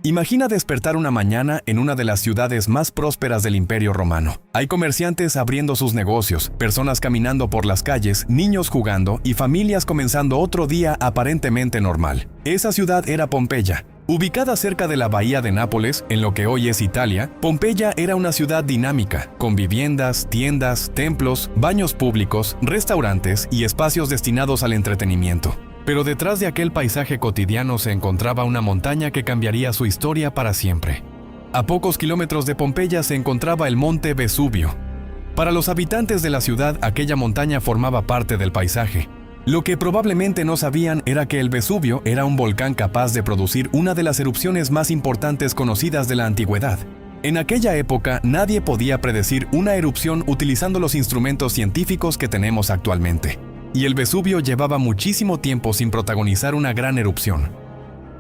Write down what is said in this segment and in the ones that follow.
Imagina despertar una mañana en una de las ciudades más prósperas del Imperio Romano. Hay comerciantes abriendo sus negocios, personas caminando por las calles, niños jugando y familias comenzando otro día aparentemente normal. Esa ciudad era Pompeya. Ubicada cerca de la bahía de Nápoles, en lo que hoy es Italia, Pompeya era una ciudad dinámica, con viviendas, tiendas, templos, baños públicos, restaurantes y espacios destinados al entretenimiento. Pero detrás de aquel paisaje cotidiano se encontraba una montaña que cambiaría su historia para siempre. A pocos kilómetros de Pompeya se encontraba el monte Vesubio. Para los habitantes de la ciudad, aquella montaña formaba parte del paisaje. Lo que probablemente no sabían era que el Vesubio era un volcán capaz de producir una de las erupciones más importantes conocidas de la antigüedad. En aquella época, nadie podía predecir una erupción utilizando los instrumentos científicos que tenemos actualmente. Y el Vesubio llevaba muchísimo tiempo sin protagonizar una gran erupción.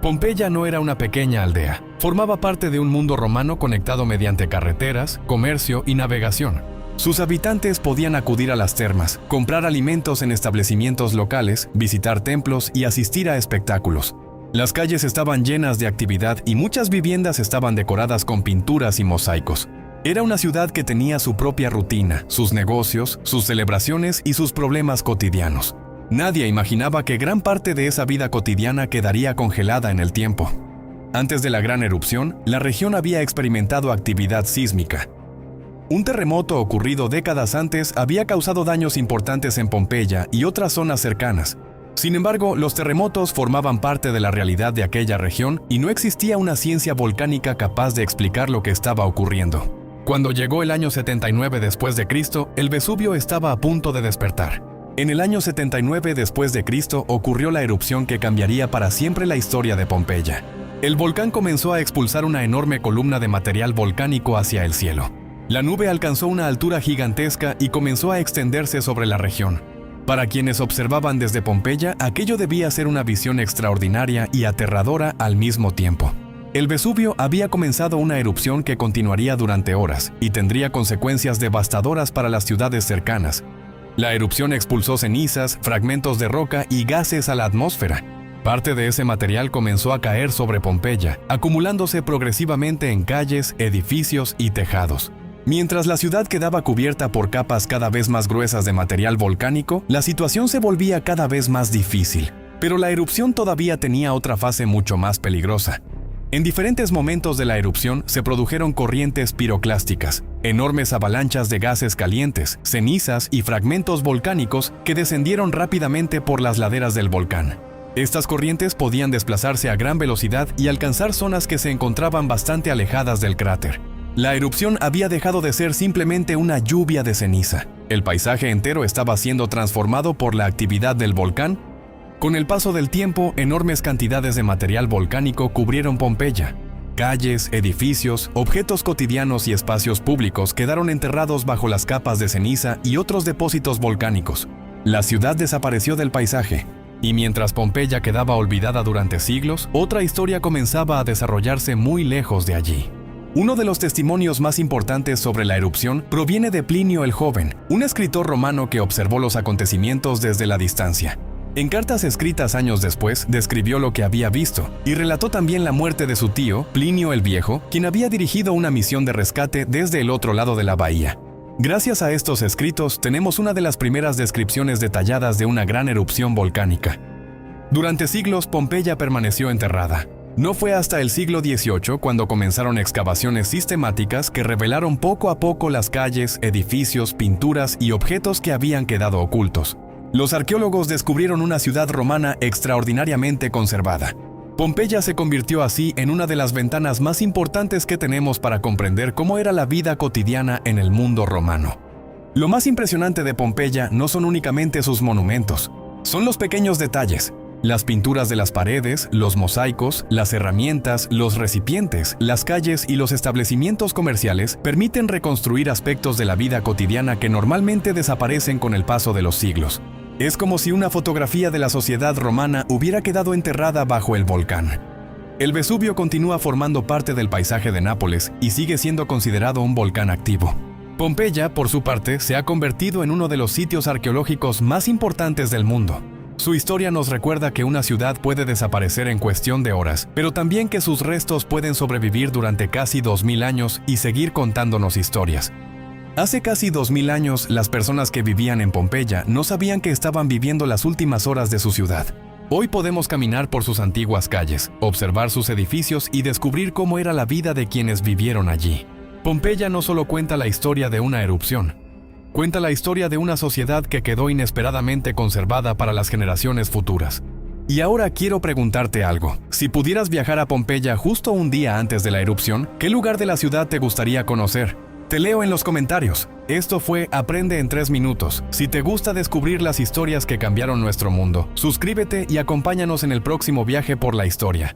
Pompeya no era una pequeña aldea. Formaba parte de un mundo romano conectado mediante carreteras, comercio y navegación. Sus habitantes podían acudir a las termas, comprar alimentos en establecimientos locales, visitar templos y asistir a espectáculos. Las calles estaban llenas de actividad y muchas viviendas estaban decoradas con pinturas y mosaicos. Era una ciudad que tenía su propia rutina, sus negocios, sus celebraciones y sus problemas cotidianos. Nadie imaginaba que gran parte de esa vida cotidiana quedaría congelada en el tiempo. Antes de la gran erupción, la región había experimentado actividad sísmica. Un terremoto ocurrido décadas antes había causado daños importantes en Pompeya y otras zonas cercanas. Sin embargo, los terremotos formaban parte de la realidad de aquella región y no existía una ciencia volcánica capaz de explicar lo que estaba ocurriendo. Cuando llegó el año 79 después de Cristo, el Vesubio estaba a punto de despertar. En el año 79 después de Cristo ocurrió la erupción que cambiaría para siempre la historia de Pompeya. El volcán comenzó a expulsar una enorme columna de material volcánico hacia el cielo. La nube alcanzó una altura gigantesca y comenzó a extenderse sobre la región. Para quienes observaban desde Pompeya, aquello debía ser una visión extraordinaria y aterradora al mismo tiempo. El Vesubio había comenzado una erupción que continuaría durante horas y tendría consecuencias devastadoras para las ciudades cercanas. La erupción expulsó cenizas, fragmentos de roca y gases a la atmósfera. Parte de ese material comenzó a caer sobre Pompeya, acumulándose progresivamente en calles, edificios y tejados. Mientras la ciudad quedaba cubierta por capas cada vez más gruesas de material volcánico, la situación se volvía cada vez más difícil. Pero la erupción todavía tenía otra fase mucho más peligrosa. En diferentes momentos de la erupción se produjeron corrientes piroclásticas, enormes avalanchas de gases calientes, cenizas y fragmentos volcánicos que descendieron rápidamente por las laderas del volcán. Estas corrientes podían desplazarse a gran velocidad y alcanzar zonas que se encontraban bastante alejadas del cráter. La erupción había dejado de ser simplemente una lluvia de ceniza. El paisaje entero estaba siendo transformado por la actividad del volcán. Con el paso del tiempo, enormes cantidades de material volcánico cubrieron Pompeya. Calles, edificios, objetos cotidianos y espacios públicos quedaron enterrados bajo las capas de ceniza y otros depósitos volcánicos. La ciudad desapareció del paisaje. Y mientras Pompeya quedaba olvidada durante siglos, otra historia comenzaba a desarrollarse muy lejos de allí. Uno de los testimonios más importantes sobre la erupción proviene de Plinio el Joven, un escritor romano que observó los acontecimientos desde la distancia. En cartas escritas años después, describió lo que había visto y relató también la muerte de su tío, Plinio el Viejo, quien había dirigido una misión de rescate desde el otro lado de la bahía. Gracias a estos escritos, tenemos una de las primeras descripciones detalladas de una gran erupción volcánica. Durante siglos, Pompeya permaneció enterrada. No fue hasta el siglo XVIII cuando comenzaron excavaciones sistemáticas que revelaron poco a poco las calles, edificios, pinturas y objetos que habían quedado ocultos. Los arqueólogos descubrieron una ciudad romana extraordinariamente conservada. Pompeya se convirtió así en una de las ventanas más importantes que tenemos para comprender cómo era la vida cotidiana en el mundo romano. Lo más impresionante de Pompeya no son únicamente sus monumentos, son los pequeños detalles. Las pinturas de las paredes, los mosaicos, las herramientas, los recipientes, las calles y los establecimientos comerciales permiten reconstruir aspectos de la vida cotidiana que normalmente desaparecen con el paso de los siglos. Es como si una fotografía de la sociedad romana hubiera quedado enterrada bajo el volcán. El Vesubio continúa formando parte del paisaje de Nápoles y sigue siendo considerado un volcán activo. Pompeya, por su parte, se ha convertido en uno de los sitios arqueológicos más importantes del mundo. Su historia nos recuerda que una ciudad puede desaparecer en cuestión de horas, pero también que sus restos pueden sobrevivir durante casi 2000 años y seguir contándonos historias. Hace casi 2000 años, las personas que vivían en Pompeya no sabían que estaban viviendo las últimas horas de su ciudad. Hoy podemos caminar por sus antiguas calles, observar sus edificios y descubrir cómo era la vida de quienes vivieron allí. Pompeya no solo cuenta la historia de una erupción, cuenta la historia de una sociedad que quedó inesperadamente conservada para las generaciones futuras. Y ahora quiero preguntarte algo. Si pudieras viajar a Pompeya justo un día antes de la erupción, ¿qué lugar de la ciudad te gustaría conocer? Te leo en los comentarios. Esto fue Aprende en 3 minutos. Si te gusta descubrir las historias que cambiaron nuestro mundo, suscríbete y acompáñanos en el próximo viaje por la historia.